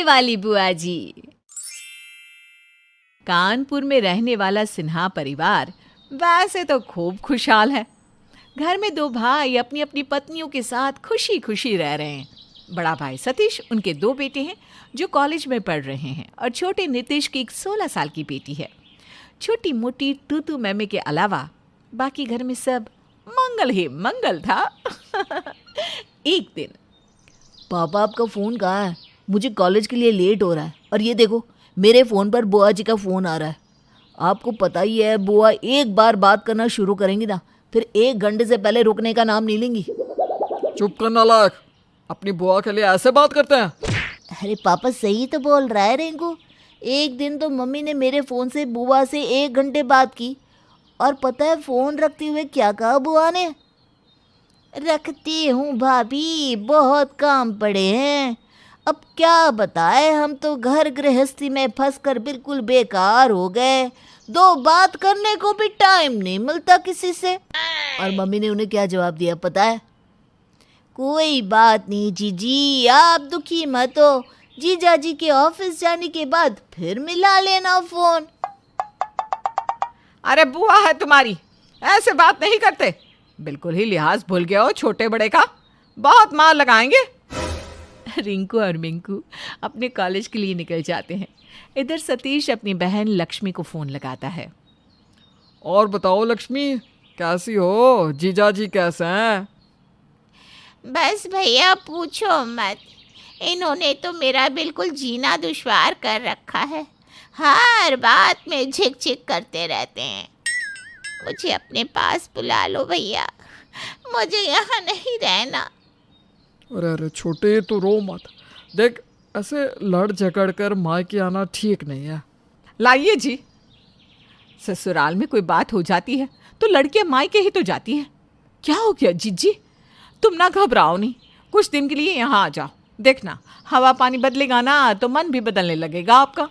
वाली बुआ जी। कानपुर में रहने वाला सिन्हा परिवार वैसे तो खूब खुशहाल है। घर में दो भाई अपनी अपनी पत्नियों के साथ खुशी खुशी रह रहे हैं। बड़ा भाई सतीश, उनके दो बेटे हैं जो कॉलेज में पढ़ रहे हैं, और छोटे नीतीश की एक 16 साल की बेटी है। छोटी मोटी तूतू मैमे के अलावा बाकी घर में सब मंगल ही मंगल था। एक दिन, पापा आपका फ़ोन कहाँ है? मुझे कॉलेज के लिए लेट हो रहा है। और ये देखो, मेरे फ़ोन पर बुआ जी का फ़ोन आ रहा है। आपको पता ही है, बुआ एक बार बात करना शुरू करेंगी ना, फिर 1 घंटे से पहले रुकने का नाम नहीं लेंगी। चुप कर नालायक, अपनी बुआ के लिए ऐसे बात करते हैं? अरे पापा सही तो बोल रहा है रिंकू। एक दिन तो मम्मी ने मेरे फ़ोन से बुआ से 1 घंटे बात की, और पता है फ़ोन रखते हुए क्या कहा बुआ ने? रखती हूँ भाभी, बहुत काम पड़े हैं। अब क्या बताए, हम तो घर गृहस्थी में फंसकर बिल्कुल बेकार हो गए। 2 बात करने को भी टाइम नहीं मिलता किसी से। और मम्मी ने उन्हें क्या जवाब दिया पता है? कोई बात नहीं जीजी, आप दुखी मत हो। जीजा जी के ऑफिस जाने के बाद फिर मिला लेना फ़ोन। अरे बुआ है तुम्हारी, ऐसे बात नहीं करते। बिल्कुल ही लिहाज भूल गए हो छोटे बड़े का, बहुत मार लगाएंगे। रिंकू और मिंकू अपने कॉलेज के लिए निकल जाते हैं। इधर सतीश अपनी बहन लक्ष्मी को फ़ोन लगाता है। और बताओ लक्ष्मी, कैसी हो? जीजा जी कैसे हैं? बस भैया पूछो मत, इन्होंने तो मेरा बिल्कुल जीना दुश्वार कर रखा है। हर बात में झिक झिक करते रहते हैं। मुझे अपने पास बुला लो भैया, मुझे यहाँ नहीं रहना। अरे अरे छोटे, तो रो मत। देख, ऐसे लड़ झगड़ कर मायके आना ठीक नहीं है। लाइए जी, ससुराल में कोई बात हो जाती है तो लड़कियां मायके ही तो जाती हैं। क्या हो गया जीजी, तुम ना घबराओ नहीं, कुछ दिन के लिए यहाँ आ जाओ। देखना, हवा पानी बदलेगा ना तो मन भी बदलने लगेगा आपका।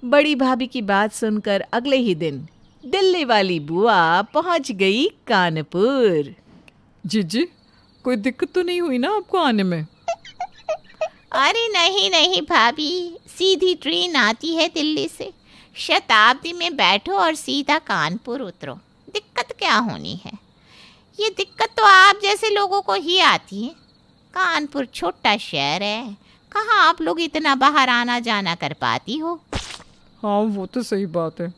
बड़ी भाभी की बात सुनकर अगले ही दिन दिल्ली वाली बुआ पहुंच गई कानपुर। जीजी, कोई दिक्कत तो नहीं हुई ना आपको आने में? अरे नहीं नहीं भाभी, सीधी ट्रेन आती है दिल्ली से। शताब्दी में बैठो और सीधा कानपुर उतरो। दिक्कत क्या होनी है? ये दिक्कत तो आप जैसे लोगों को ही आती है। कानपुर छोटा शहर है, कहाँ आप लोग इतना बाहर आना जाना कर पाती हो? हाँ, वो तो सही बात है।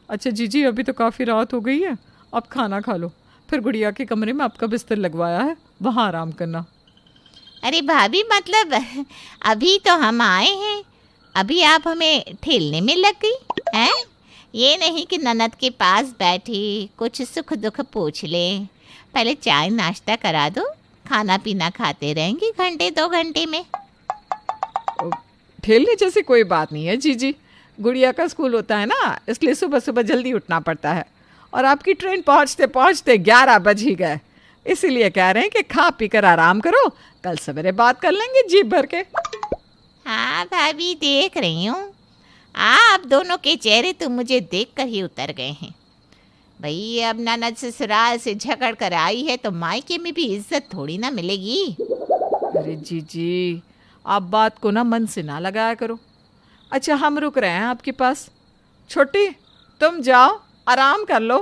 अच्छा जीजी, अभी तो काफ़ी रात हो गई है, अब खाना खा लो, फिर गुड़िया के कमरे में आपका बिस्तर लगवाया है, वहाँ आराम करना। अरे भाभी, मतलब अभी तो हम आए हैं, अभी आप हमें ठेलने में लग गई हैं? ये नहीं कि ननद के पास बैठी कुछ सुख दुख पूछ लें। पहले चाय नाश्ता करा दो, खाना पीना खाते रहेंगे घंटे 2 घंटे में। ठेलने जैसी कोई बात नहीं है जीजी, गुड़िया का स्कूल होता है ना, इसलिए सुबह सुबह जल्दी उठना पड़ता है, और आपकी ट्रेन पहुंचते पहुंचते 11 बज ही गए। इसीलिए कह रहे हैं कि खा पी कर आराम करो, कल सवेरे बात कर लेंगे जी भर के। हाँ भाभी, देख रही हूँ, आप दोनों के चेहरे तो मुझे देखकर ही उतर गए हैं। भाई, अब ननद ससुराल से झगड़ कर आई है तो मायके में भी इज्जत थोड़ी ना मिलेगी। अरे जीजी, आप बात को ना मन से ना लगाया करो। अच्छा, हम रुक रहे हैं आपके पास। छोटी, तुम जाओ, आराम कर लो।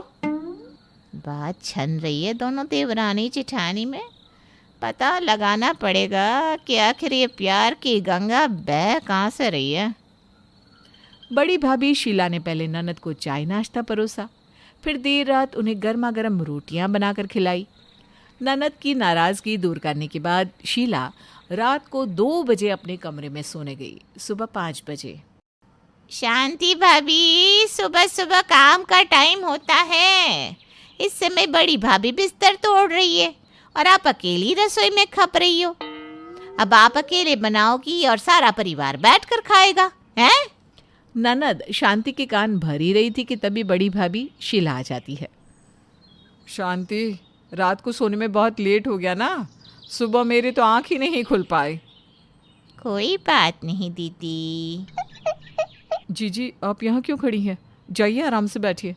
बात छन रही है दोनों देवरानी जेठानी में। पता लगाना पड़ेगा कि आखिर ये प्यार की गंगा बह कहाँ से रही है। बड़ी भाभी शीला ने पहले ननद को चाय नाश्ता परोसा, फिर देर रात उन्हें गर्मा गर्म रोटियां बनाकर खिलाई। ननद की नाराज़गी दूर करने के बाद शीला रात को 2 बजे अपने कमरे में सोने गई, सुबह 5 बजे। शांति भाभी, सुबह सुबह काम का टाइम होता है। इस समय बड़ी भाभी बिस्तर तोड़ रही है और आप अकेली रसोई में खप रही हो। अब आप अकेले बनाओगी और सारा परिवार बैठकर खाएगा, हैं? ननद शांति के कान भर ही रही थी कि तभी बड़ी भाभी शीला आ जाती है। शांति, रात को सोने में बहुत लेट हो गया ना, सुबह मेरी तो आँख ही नहीं खुल पाई। कोई बात नहीं दीदी। जीजी, आप यहाँ क्यों खड़ी हैं? जाइए, आराम से बैठिए,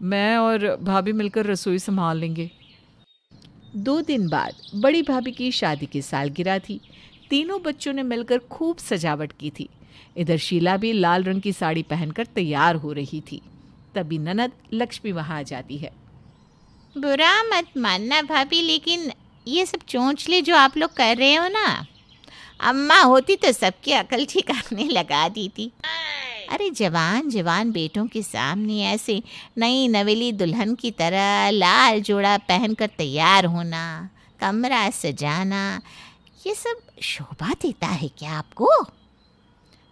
मैं और भाभी मिलकर रसोई संभाल लेंगे। 2 दिन बाद बड़ी भाभी की शादी की सालगिरह थी। तीनों बच्चों ने मिलकर खूब सजावट की थी। इधर शीला भी लाल रंग की साड़ी पहनकर तैयार हो रही थी। तभी ननद लक्ष्मी वहां आ जाती है। बुरा मत मानना भाभी, लेकिन ये सब चोंचले जो आप लोग कर रहे हो ना, अम्मा होती तो सबकी अकल ठिकाने लगा दी थी। अरे जवान जवान बेटों के सामने ऐसे नई नवेली दुल्हन की तरह लाल जोड़ा पहनकर तैयार होना, कमरा सजाना, ये सब शोभा देता है क्या आपको?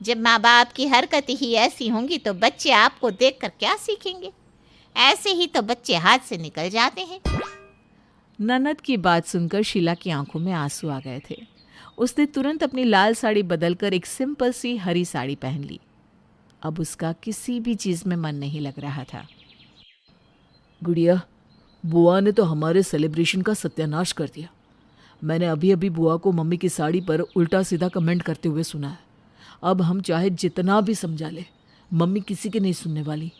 जब माँ बाप की हरकत ही ऐसी होंगी तो बच्चे आपको देखकर क्या सीखेंगे? ऐसे ही तो बच्चे हाथ से निकल जाते हैं। ननद की बात सुनकर शीला की आंखों में आंसू आ गए थे। उसने तुरंत अपनी लाल साड़ी बदलकर एक सिंपल सी हरी साड़ी पहन ली। अब उसका किसी भी चीज में मन नहीं लग रहा था। गुड़िया, बुआ ने तो हमारे सेलिब्रेशन का सत्यानाश कर दिया। मैंने अभी अभी बुआ को मम्मी की साड़ी पर उल्टा सीधा कमेंट करते हुए सुना है। अब हम चाहे जितना भी समझा ले, मम्मी किसी के नहीं सुनने वाली।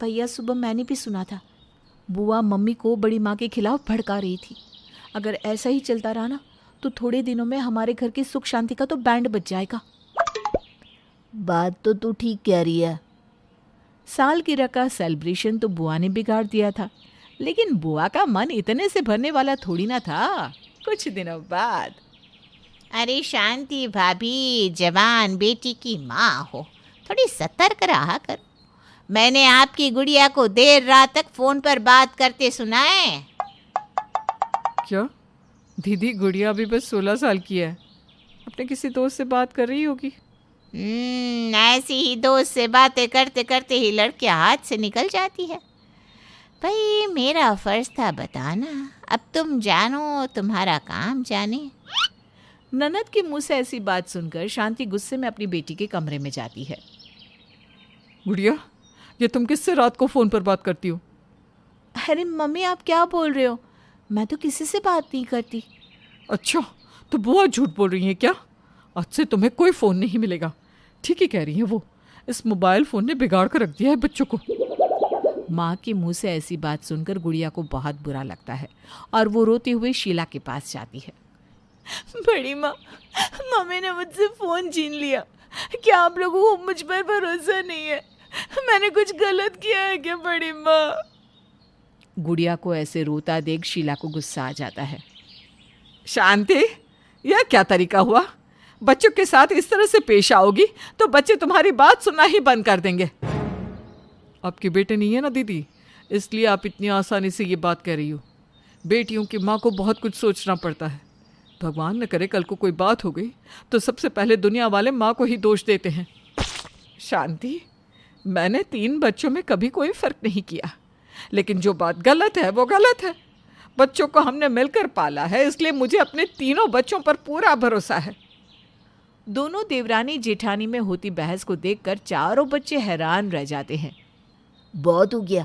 भैया, सुबह मैंने भी सुना था, बुआ मम्मी को बड़ी माँ के खिलाफ भड़का रही थी। अगर ऐसा ही चलता रहा ना तो थोड़े दिनों में हमारे घर की सुख शांति का तो बैंड बज जाएगा। बात तो तू ठीक कह रही है। सालगिरह का सेलिब्रेशन तो बुआ ने बिगाड़ दिया था, लेकिन बुआ का मन इतने से भरने वाला थोड़ी ना था। कुछ दिनों बाद। अरे शांति भाभी, जवान बेटी की माँ हो, थोड़ी सतर्क रहा करो। मैंने आपकी गुड़िया को देर रात तक फोन पर बात करते सुना है। क्या दीदी, गुड़िया अभी बस 16 साल की है, अपने किसी दोस्त से बात कर रही होगी। ऐसी ही दोस्त से बातें करते करते ही लड़कियां हाथ से निकल जाती है। भाई मेरा फर्ज था बताना, अब तुम जानो तुम्हारा काम जाने। ननद के मुंह से ऐसी बात सुनकर शांति गुस्से में अपनी बेटी के कमरे में जाती है। गुड़िया, ये तुम किससे रात को फ़ोन पर बात करती हो? अरे मम्मी, आप क्या बोल रहे हो? मैं तो किसी से बात नहीं करती। अच्छा, तो बुआ झूठ बोल रही हैं क्या? आज से तुम्हें कोई फ़ोन नहीं मिलेगा। ठीक ही कह रही हैं वो, इस मोबाइल फ़ोन ने बिगाड़ कर रख दिया है बच्चों को। माँ के मुंह से ऐसी बात सुनकर गुड़िया को बहुत बुरा लगता है और वो रोती हुई शीला के पास जाती है। बड़ी माँ, मम्मी ने मुझसे फ़ोन छीन लिया। क्या आप लोगों को मुझ पर भरोसा नहीं है? मैंने कुछ गलत किया है क्या बड़ी माँ? गुड़िया को ऐसे रोता देख शीला को गुस्सा आ जाता है। शांति, यह क्या तरीका हुआ? बच्चों के साथ इस तरह से पेश आओगी तो बच्चे तुम्हारी बात सुनना ही बंद कर देंगे। आपके बेटे नहीं है ना दीदी, इसलिए आप इतनी आसानी से ये बात कह रही हो। बेटियों की माँ को बहुत कुछ सोचना पड़ता है। भगवान न करे कल को कोई बात हो गई तो सबसे पहले दुनिया वाले माँ को ही दोष देते हैं। शांति, मैंने 3 बच्चों में कभी कोई फ़र्क नहीं किया, लेकिन जो बात गलत है वो गलत है। बच्चों को हमने मिलकर पाला है, इसलिए मुझे अपने तीनों बच्चों पर पूरा भरोसा है। दोनों देवरानी जेठानी में होती बहस को देखकर चारों बच्चे हैरान रह जाते हैं। बहुत हो गया,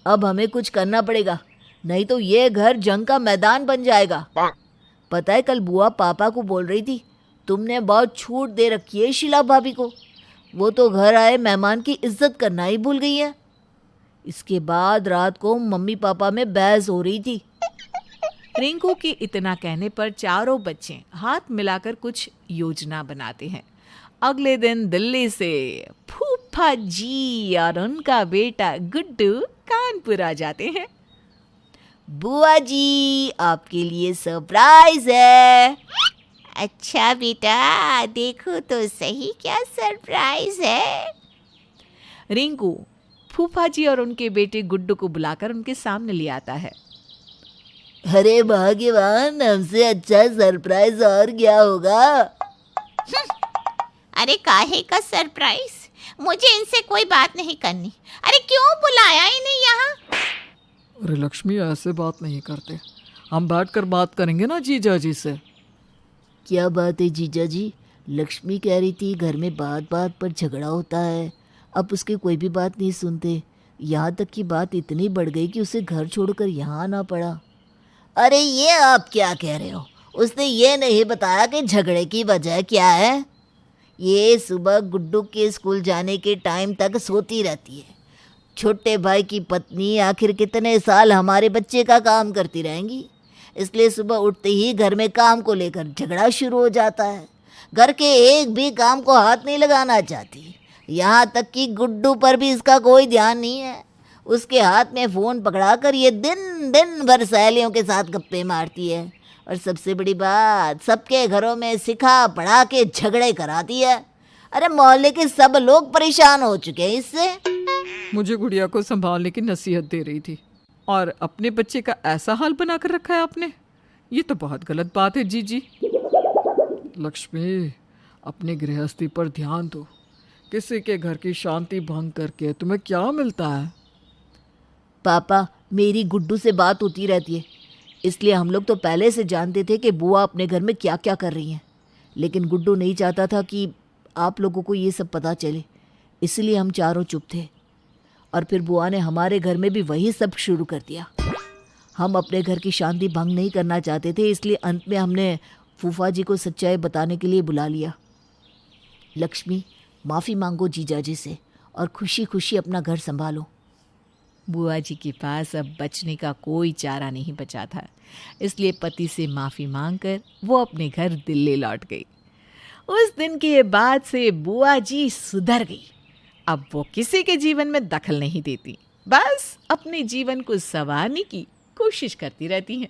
अब हमें कुछ करना पड़ेगा, नहीं तो ये घर जंग का मैदान बन जाएगा। पता है, कल बुआ पापा को बोल रही थी, तुमने बहुत छूट दे रखी है शीला भाभी को। वो तो घर आए मेहमान की इज्जत करना ही भूल गई है। इसके बाद रात को मम्मी पापा में बहस हो रही थी। रिंकू की इतना कहने पर चारों बच्चे हाथ मिलाकर कुछ योजना बनाते हैं। अगले दिन दिल्ली से फूफा जी और उनका बेटा गुड्डू कानपुर आ जाते हैं। बुआ जी, आपके लिए सरप्राइज है। अच्छा बेटा, देखो तो सही क्या सरप्राइज है। रिंकू फूफा जी और उनके बेटे गुड्डू को बुलाकर उनके सामने ले आता है। अरे भाग्यवान, हमसे अच्छा सरप्राइज और क्या होगा? अरे काहे का सरप्राइज? मुझे इनसे कोई बात नहीं करनी। अरे क्यों बुलाया इन्हें यहाँ? अरे लक्ष्मी, ऐसे बात नहीं करते, हम बैठकर बात करेंगे ना जीजा जी से। क्या बात है जीजा जी? लक्ष्मी कह रही थी घर में बात बात पर झगड़ा होता है, अब उसकी कोई भी बात नहीं सुनते। यहाँ तक की बात इतनी बढ़ गई कि उसे घर छोड़कर यहाँ आना पड़ा। अरे ये आप क्या कह रहे हो? उसने ये नहीं बताया कि झगड़े की वजह क्या है। ये सुबह गुड्डू के स्कूल जाने के टाइम तक सोती रहती है। छोटे भाई की पत्नी आखिर कितने साल हमारे बच्चे का काम करती रहेंगी? इसलिए सुबह उठते ही घर में काम को लेकर झगड़ा शुरू हो जाता है। घर के एक भी काम को हाथ नहीं लगाना चाहती। यहाँ तक कि गुड्डू पर भी इसका कोई ध्यान नहीं है। उसके हाथ में फ़ोन पकड़ाकर ये दिन दिन भर सहेलियों के साथ गप्पे मारती है और सबसे बड़ी बात, सबके घरों में सिखा पढ़ा के झगड़े कराती है। अरे मोहल्ले के सब लोग परेशान हो चुके हैं इससे। मुझे गुड़िया को संभालने की नसीहत दे रही थी और अपने बच्चे का ऐसा हाल बना कर रखा है आपने। ये तो बहुत गलत बात है जीजी। लक्ष्मी, अपनी गृहस्थी पर ध्यान दो। किसी के घर की शांति भंग करके तुम्हें क्या मिलता है? पापा, मेरी गुड्डू से बात होती रहती है, इसलिए हम लोग तो पहले से जानते थे कि बुआ अपने घर में क्या क्या कर रही हैं। लेकिन गुड्डू नहीं चाहता था कि आप लोगों को ये सब पता चले, इसलिए हम चारों चुप थे। और फिर बुआ ने हमारे घर में भी वही सब शुरू कर दिया। हम अपने घर की शांति भंग नहीं करना चाहते थे, इसलिए अंत में हमने फूफा जी को सच्चाई बताने के लिए बुला लिया। लक्ष्मी, माफ़ी मांगो जीजा जी से और खुशी खुशी अपना घर संभालो। बुआ जी के पास अब बचने का कोई चारा नहीं बचा था, इसलिए पति से माफ़ी मांगकर वो अपने घर दिल्ली लौट गई। उस दिन के बाद से बुआ जी सुधर गई। अब वो किसी के जीवन में दखल नहीं देती, बस अपने जीवन को संवारने की कोशिश करती रहती हैं।